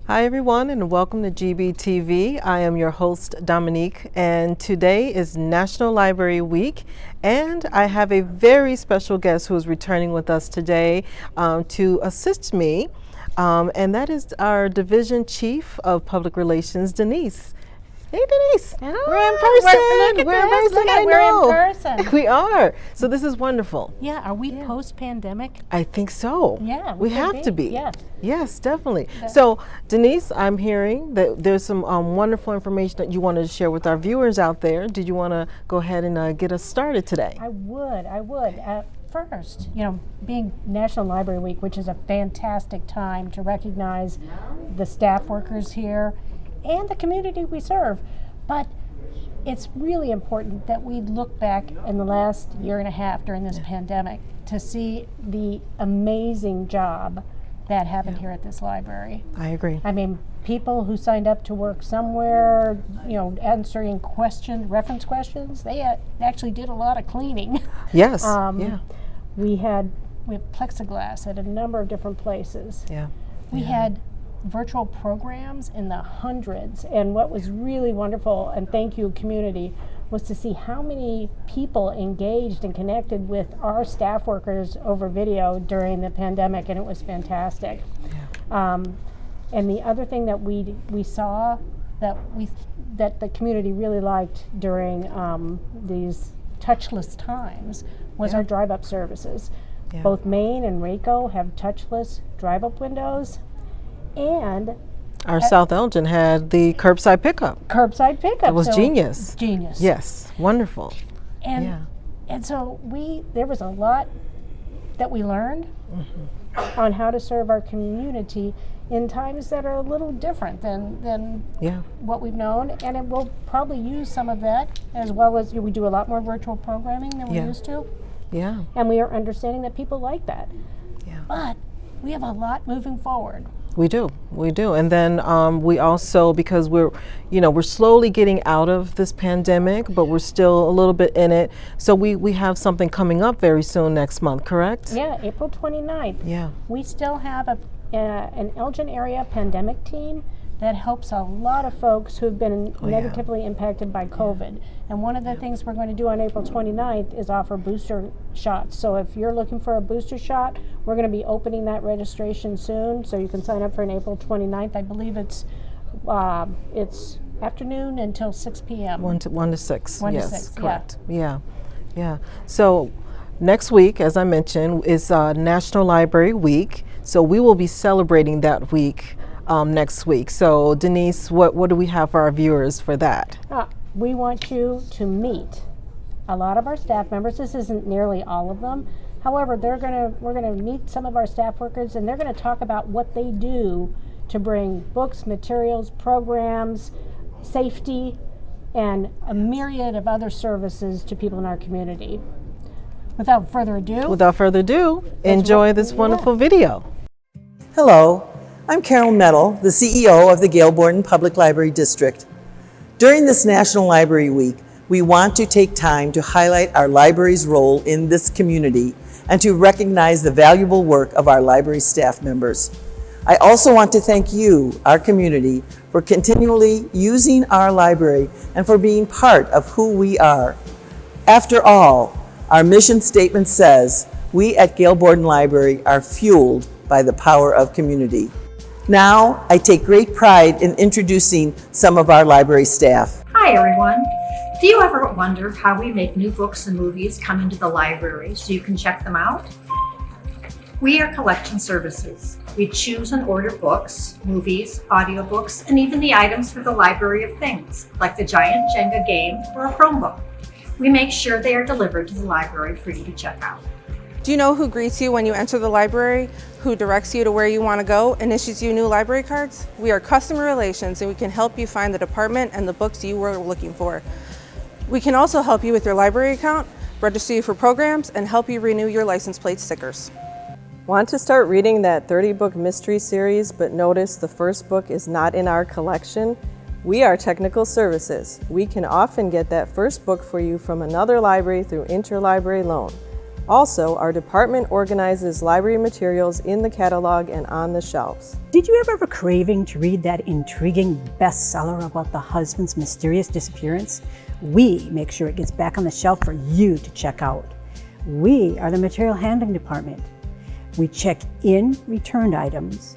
Hi everyone and welcome to GBTV. I am your host Dominique and today is National Library Week and I have a very special guest who is returning with us today to assist me and that is our Division Chief of Public Relations, Denise. Hey Denise, we're in person. We're in person. We are. So this is wonderful. Yeah, are we post-pandemic? I think so. Yeah, we have to be. Yeah. Yes, definitely. So Denise, I'm hearing that there's some wonderful information that you wanted to share with our viewers out there. Did you want to go ahead and get us started today? I would. First, being National Library Week, which is a fantastic time to recognize the staff workers here and the community we serve. But it's really important that we look back in the last year and a half during this pandemic to see the amazing job that happened here at this library. I agree. I mean, people who signed up to work somewhere, answering reference questions, they actually did a lot of cleaning. Yes. We have plexiglass at a number of different places. Yeah. We had virtual programs in the hundreds, and what was really wonderful, and thank you community, was to see how many people engaged and connected with our staff workers over video during the pandemic, and it was fantastic. Yeah. And the other thing that we saw that the community really liked during these touchless times was our drive-up services. Yeah. Both Maine and Waco have touchless drive-up windows. And our South Elgin had the curbside pickup. It was genius. Genius. Yes, wonderful. And so there was a lot that we learned on how to serve our community in times that are a little different than what we've known, and it will probably use some of that, as well as we do a lot more virtual programming than we used to. Yeah. And we are understanding that people like that. Yeah. But we have a lot moving forward. We do. And then we also, because we're slowly getting out of this pandemic, but we're still a little bit in it. So we have something coming up very soon next month, correct? Yeah, April 29th. Yeah. We still have an Elgin area pandemic team that helps a lot of folks who've been negatively impacted by COVID. And one of the things we're going to do on April 29th is offer booster shots. So if you're looking for a booster shot, we're going to be opening that registration soon, so you can sign up for an April 29th. I believe it's afternoon until 6 p.m. 1 to 6. 1 yes, to 6, correct. Yeah. So next week, as I mentioned, is National Library Week. So we will be celebrating that week next week. So Denise, what do we have for our viewers for that? We want you to meet a lot of our staff members. This isn't nearly all of them. However, we're gonna meet some of our staff workers, and they're gonna talk about what they do to bring books, materials, programs, safety, and a myriad of other services to people in our community. Without further ado, enjoy this wonderful video. Hello, I'm Carol Mettle, the CEO of the Galeborn Public Library District. During this National Library Week, we want to take time to highlight our library's role in this community and to recognize the valuable work of our library staff members. I also want to thank you, our community, for continually using our library and for being part of who we are. After all, our mission statement says, we at Galeborn Library are fueled by the power of community. Now, I take great pride in introducing some of our library staff. Hi everyone. Do you ever wonder how we make new books and movies come into the library so you can check them out? We are collection services. We choose and order books, movies, audiobooks, and even the items for the library of things, like the giant Jenga game or a Chromebook. We make sure they are delivered to the library for you to check out. Do you know who greets you when you enter the library, who directs you to where you want to go, and issues you new library cards? We are customer relations, and we can help you find the department and the books you were looking for. We can also help you with your library account, register you for programs, and help you renew your license plate stickers. Want to start reading that 30-book mystery series, but notice the first book is not in our collection? We are technical services. We can often get that first book for you from another library through interlibrary loan. Also, our department organizes library materials in the catalog and on the shelves. Did you ever have a craving to read that intriguing bestseller about the husband's mysterious disappearance? We make sure it gets back on the shelf for you to check out. We are the material handling department. We check in returned items,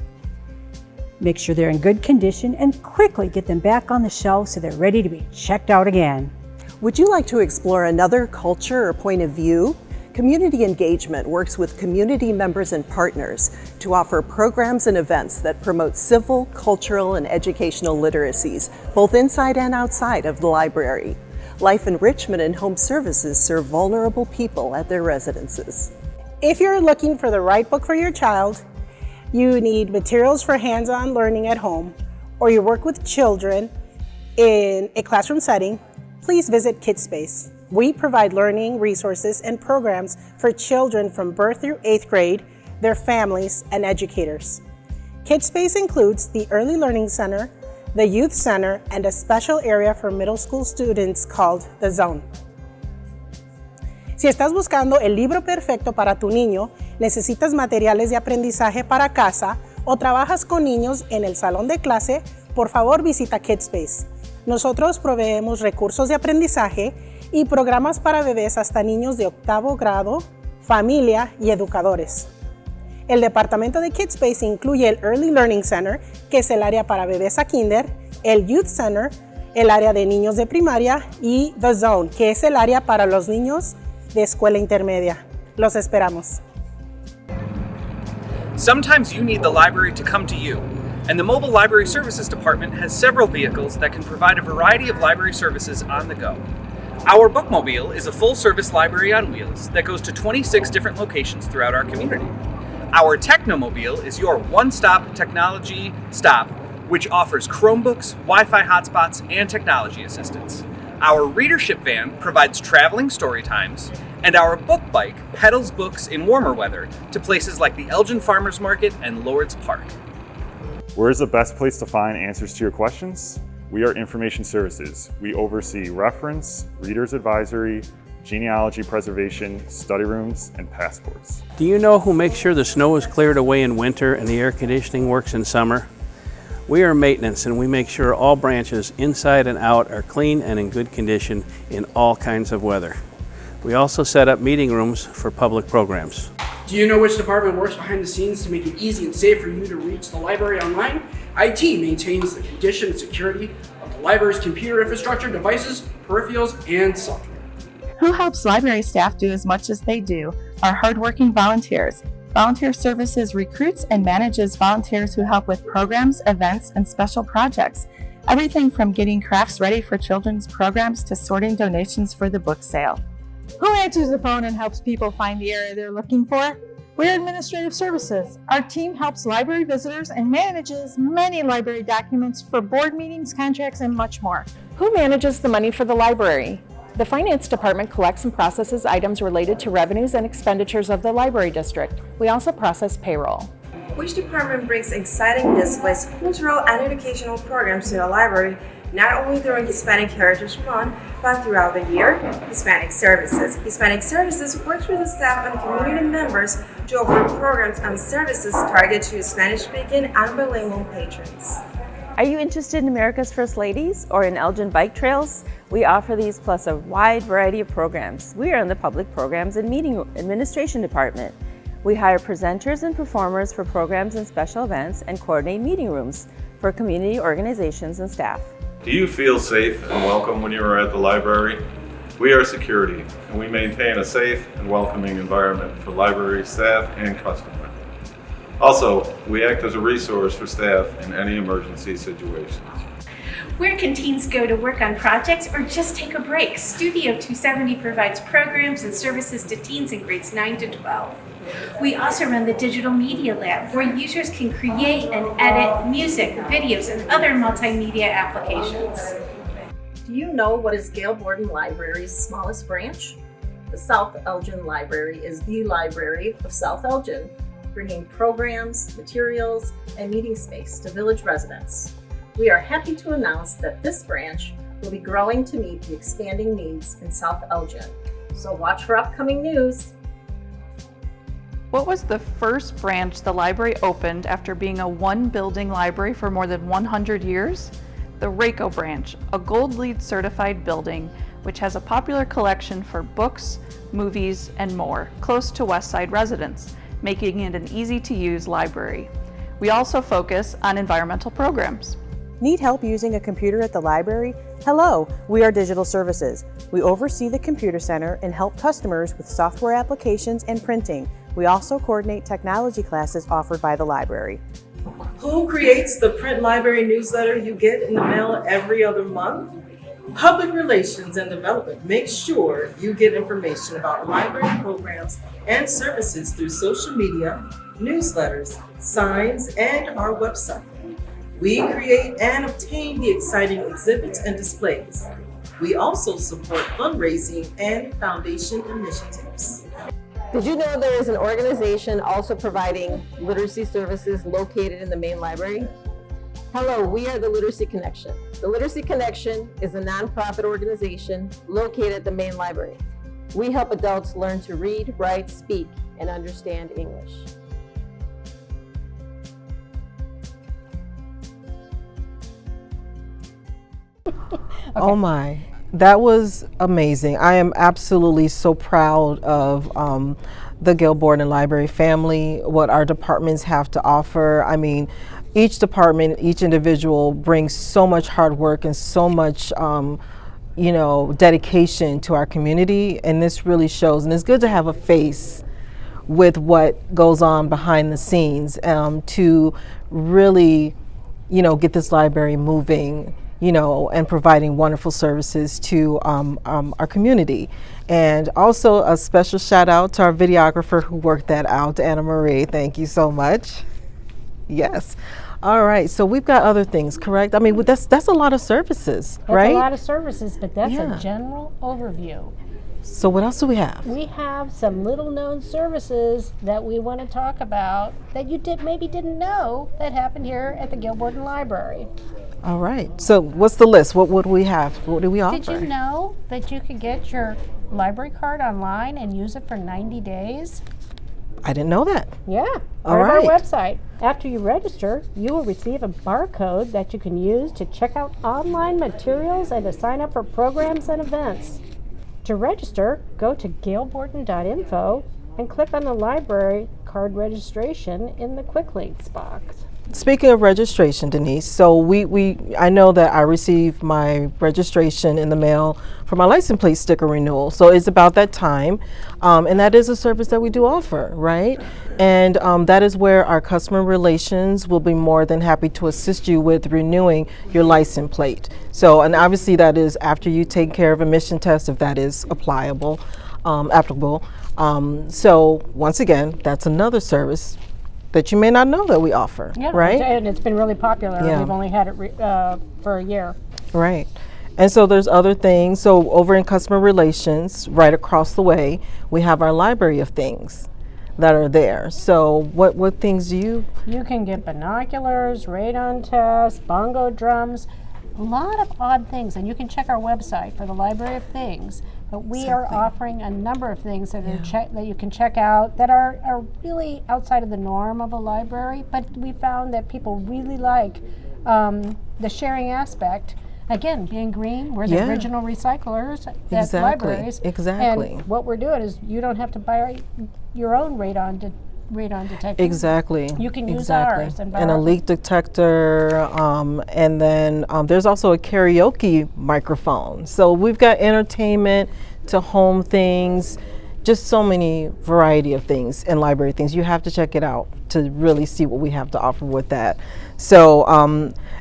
make sure they're in good condition, and quickly get them back on the shelf so they're ready to be checked out again. Would you like to explore another culture or point of view? Community engagement works with community members and partners to offer programs and events that promote civil, cultural, and educational literacies, both inside and outside of the library. Life Enrichment and Home Services serve vulnerable people at their residences. If you're looking for the right book for your child, you need materials for hands-on learning at home, or you work with children in a classroom setting, please visit Kidspace. We provide learning resources and programs for children from birth through 8th grade, their families, and educators. Kidspace includes the Early Learning Center, the Youth Center, and a special area for middle school students called the Zone. Si estás buscando el libro perfecto para tu niño, necesitas materiales de aprendizaje para casa o trabajas con niños en el salón de clase, por favor visita Kidspace. Nosotros proveemos recursos de aprendizaje y programas para bebés hasta niños de 8º grado, familia y educadores. El departamento de Kidspace incluye el Early Learning Center, que es el área para bebés a kinder, el Youth Center, el área de niños de primaria, y The Zone, que es el área para los niños de escuela intermedia. Los esperamos. Sometimes you need the library to come to you, and the Mobile Library Services Department has several vehicles that can provide a variety of library services on the go. Our Bookmobile is a full-service library on wheels that goes to 26 different locations throughout our community. Our Technomobile is your one-stop technology stop, which offers Chromebooks, Wi-Fi hotspots, and technology assistance. Our Readership Van provides traveling story times, and our Book Bike pedals books in warmer weather to places like the Elgin Farmers Market and Lord's Park. Where's the best place to find answers to your questions? We are Information Services. We oversee reference, reader's advisory, genealogy preservation, study rooms, and passports. Do you know who makes sure the snow is cleared away in winter and the air conditioning works in summer? We are maintenance, and we make sure all branches inside and out are clean and in good condition in all kinds of weather. We also set up meeting rooms for public programs. Do you know which department works behind the scenes to make it easy and safe for you to reach the library online? IT maintains the condition and security of the library's computer infrastructure, devices, peripherals, and software. Who helps library staff do as much as they do? Our hardworking volunteers. Volunteer Services recruits and manages volunteers who help with programs, events, and special projects. Everything from getting crafts ready for children's programs to sorting donations for the book sale. Who answers the phone and helps people find the area they're looking for? We're Administrative Services. Our team helps library visitors and manages many library documents for board meetings, contracts, and much more. Who manages the money for the library? The Finance Department collects and processes items related to revenues and expenditures of the library district. We also process payroll. Which department brings exciting displays, cultural and educational programs to the library, not only during Hispanic Heritage Month, but throughout the year? Hispanic Services. Hispanic Services works with the staff and community members to offer programs and services targeted to Spanish-speaking and bilingual patrons. Are you interested in America's First Ladies or in Elgin Bike Trails? We offer these plus a wide variety of programs. We are in the Public Programs and Meeting Administration Department. We hire presenters and performers for programs and special events and coordinate meeting rooms for community organizations and staff. Do you feel safe and welcome when you are at the library? We are security, and we maintain a safe and welcoming environment for library staff and customers. Also, we act as a resource for staff in any emergency situations. Where can teens go to work on projects or just take a break? Studio 270 provides programs and services to teens in grades 9 to 12. We also run the Digital Media Lab, where users can create and edit music, videos, and other multimedia applications. Do you know what is Galeborn Library's smallest branch? The South Elgin Library is the library of South Elgin, bringing programs, materials, and meeting space to village residents. We are happy to announce that this branch will be growing to meet the expanding needs in South Elgin. So watch for upcoming news. What was the first branch the library opened after being a one-building library for more than 100 years? The RACO branch, a Gold LEED certified building which has a popular collection for books, movies, and more, close to West Side residents, making it an easy-to-use library. We also focus on environmental programs. Need help using a computer at the library? Hello, we are Digital Services. We oversee the computer center and help customers with software applications and printing. We also coordinate technology classes offered by the library. Who creates the print library newsletter you get in the mail every other month? Public Relations and Development makes sure you get information about library programs and services through social media, newsletters, signs, and our website. We create and obtain the exciting exhibits and displays. We also support fundraising and foundation initiatives. Did you know there is an organization also providing literacy services located in the main library? Hello, we are the Literacy Connection. The Literacy Connection is a nonprofit organization located at the main library. We help adults learn to read, write, speak, and understand English. Oh my, that was amazing. I am absolutely so proud of the Galeborn Library family, what our departments have to offer. I mean, each department, each individual brings so much hard work and so much dedication to our community, and this really shows. And it's good to have a face with what goes on behind the scenes to really, get this library moving, and providing wonderful services to our community. And also a special shout out to our videographer who worked that out, Anna Marie. Thank you so much. Yes. All right, so we've got other things, correct? I mean, that's a lot of services, right? That's a lot of services, but that's a general overview. So what else do we have? We have some little known services that we want to talk about that you maybe didn't know that happened here at the Galeborn Library. All right, so what's the list? What do we have? What do we offer? Did you know that you could get your library card online and use it for 90 days? I didn't know that. Yeah, All part right. of our website. After you register, you will receive a barcode that you can use to check out online materials and to sign up for programs and events. To register, go to galeborn.info and click on the library card registration in the quick links box. Speaking of registration, Denise, so I know that I received my registration in the mail for my license plate sticker renewal. So it's about that time, and that is a service that we do offer, right? And that is where our customer relations will be more than happy to assist you with renewing your license plate. So, and obviously that is after you take care of emission tests, if that is applicable. So once again, that's another service that you may not know that we offer, right? And it's been really popular. Yeah. We've only had it for a year. Right. And so there's other things. So over in customer relations, right across the way, we have our library of things that are there. So what things do you? You can get binoculars, radon tests, bongo drums, a lot of odd things. And you can check our website for the library of things. But we are offering a number of things that that you can check out that are really outside of the norm of a library. But we found that people really like the sharing aspect. Again, being green, we're the original recyclers at libraries. Exactly. And what we're doing is you don't have to buy your own radon detector. Exactly. You can use ours. And a leak detector. And then there's also a karaoke microphone. So we've got entertainment to home things, just so many variety of things and library things. You have to check it out to really see what we have to offer with that. So,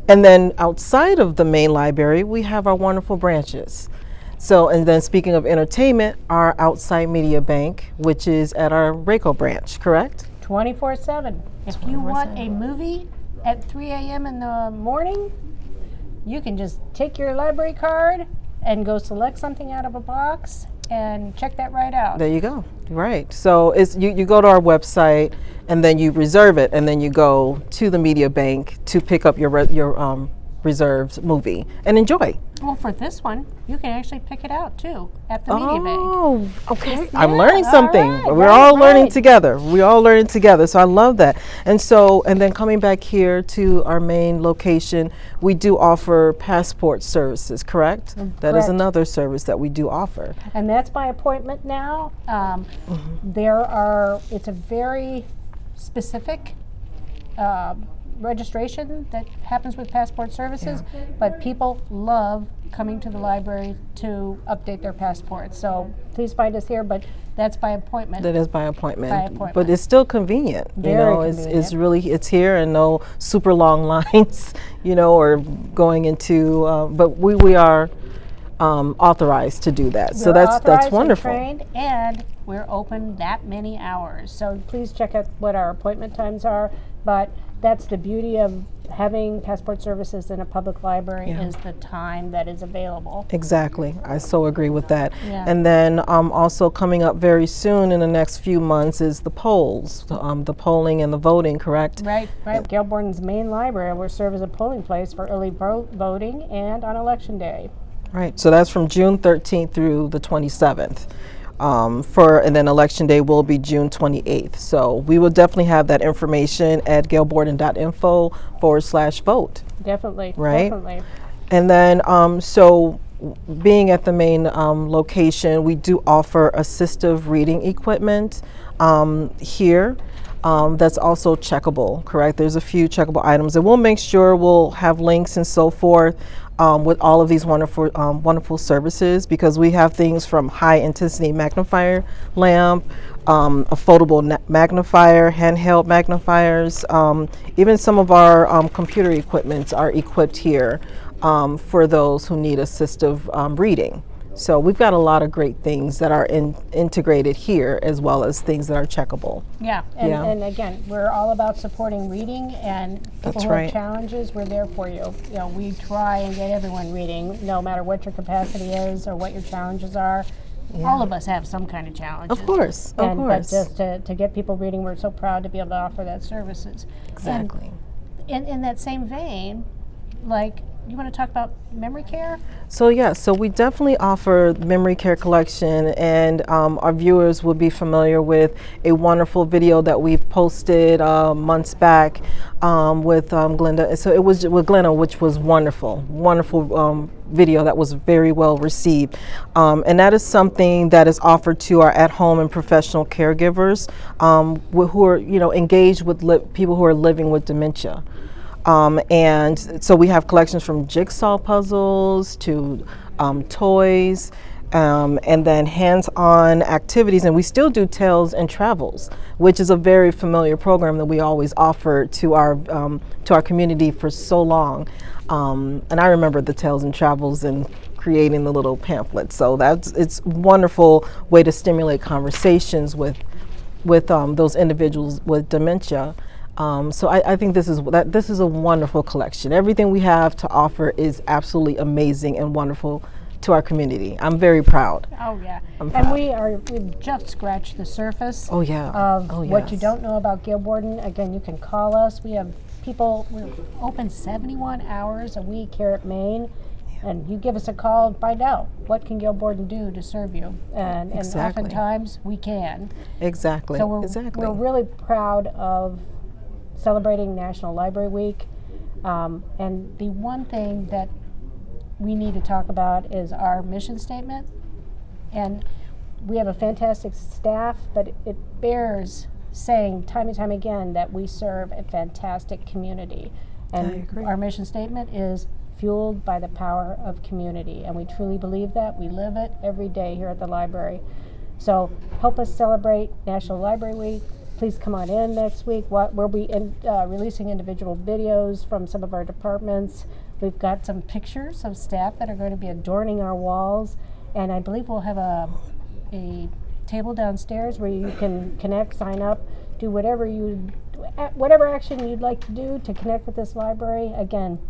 and then outside of the main library, we have our wonderful branches. So, and then speaking of entertainment, our outside media bank, which is at our RACO branch, correct? 24/7. If you want a movie at 3 a.m. in the morning, you can just take your library card and go select something out of a box and check that right out. There you go. Right. So it's you go to our website and then you reserve it, and then you go to the media bank to pick up your reserved movie and enjoy. Well, for this one, you can actually pick it out too at the media bank. Oh, okay. Yeah, I'm learning something. right, We're all learning together. We're all learning together. So I love that. And then coming back here to our main location, we do offer passport services, correct? That is Correct. another service that we do offer. And that's by appointment now. It's a very specific registration that happens with passport services, but people love coming to the library to update their passports. So please find us here, but that's by appointment. That is by appointment. By appointment. But it's still convenient. Very It's here and no super long lines, or going into, but we are authorized to do that. So We're that's authorized and wonderful. trained, and we're open that many hours. So please check out what our appointment times are. But that's the beauty of having passport services in a public library is the time that is available. Exactly. I so agree with that. Yeah. And then also coming up very soon in the next few months is the polls, the polling and the voting, correct? Right. Galeborn's main library will serve as a polling place for early voting and on Election Day. Right. So that's from June 13th through the 27th. And then Election Day will be June 28th. So we will definitely have that information at galeborden.info/vote. Definitely. Right. Definitely. And then, so being at the main location, we do offer assistive reading equipment here. That's also checkable, correct? There's a few checkable items, and we'll make sure we'll have links and so forth with all of these wonderful services, because we have things from high intensity magnifier lamp, a foldable magnifier, handheld magnifiers, even some of our computer equipments are equipped here for those who need assistive reading. So we've got a lot of great things that are integrated here, as well as things that are checkable. And again, we're all about supporting reading, and people who have challenges, we're there for you. We try and get everyone reading, no matter what your capacity is or what your challenges are. All of us have some kind of challenges. Of course. But just to get people reading, we're so proud to be able to offer that services. Exactly. And in that same vein, you want to talk about memory care? So we definitely offer memory care collection, and our viewers will be familiar with a wonderful video that we've posted months back with Glenda. So it was with Glenda, which was wonderful video that was very well received, and that is something that is offered to our at-home and professional caregivers who are engaged with people who are living with dementia. And so we have collections from jigsaw puzzles to toys, and then hands-on activities. And we still do Tales and Travels, which is a very familiar program that we always offer to our community for so long. And I remember the Tales and Travels and creating the little pamphlets. So it's a wonderful way to stimulate conversations with those individuals with dementia. So I think this is a wonderful collection. Everything we have to offer is absolutely amazing and wonderful to our community. I'm very proud. Oh yeah, I'm proud. And we've just scratched the surface. Oh yeah. Of what you yes. don't know about Galeborn. Again, you can call us. We have people. We're open 71 hours a week here at Maine. And you give us a call and find out what can Galeborn do to serve you, and oftentimes we can. Exactly. So we're really proud of celebrating National Library Week, and the one thing that we need to talk about is our mission statement. And we have a fantastic staff, but it bears saying time and time again that we serve a fantastic community. And our mission statement is fueled by the power of community, and we truly believe that. We live it every day here at the library. So help us celebrate National Library Week. Please come on in next week. We'll be releasing individual videos from some of our departments. We've got some pictures of staff that are going to be adorning our walls, and I believe we'll have a table downstairs where you can connect, sign up, do whatever action you'd like to do to connect with this library. Again,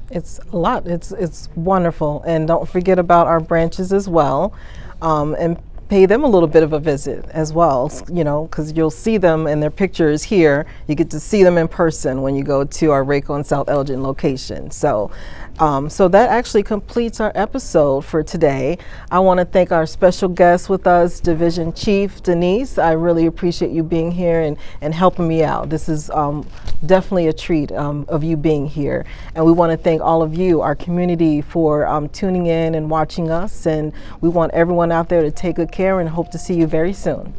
it's a lot. It's wonderful, and don't forget about our branches as well. And pay them a little bit of a visit as well, you know, because you'll see them and their pictures here. You get to see them in person when you go to our Waco and South Elgin location. So that actually completes our episode for today. I want to thank our special guest with us, Division Chief Denise. I really appreciate you being here and helping me out. This is definitely a treat of you being here. And we want to thank all of you, our community, for tuning in and watching us. And we want everyone out there to take good care and hope to see you very soon.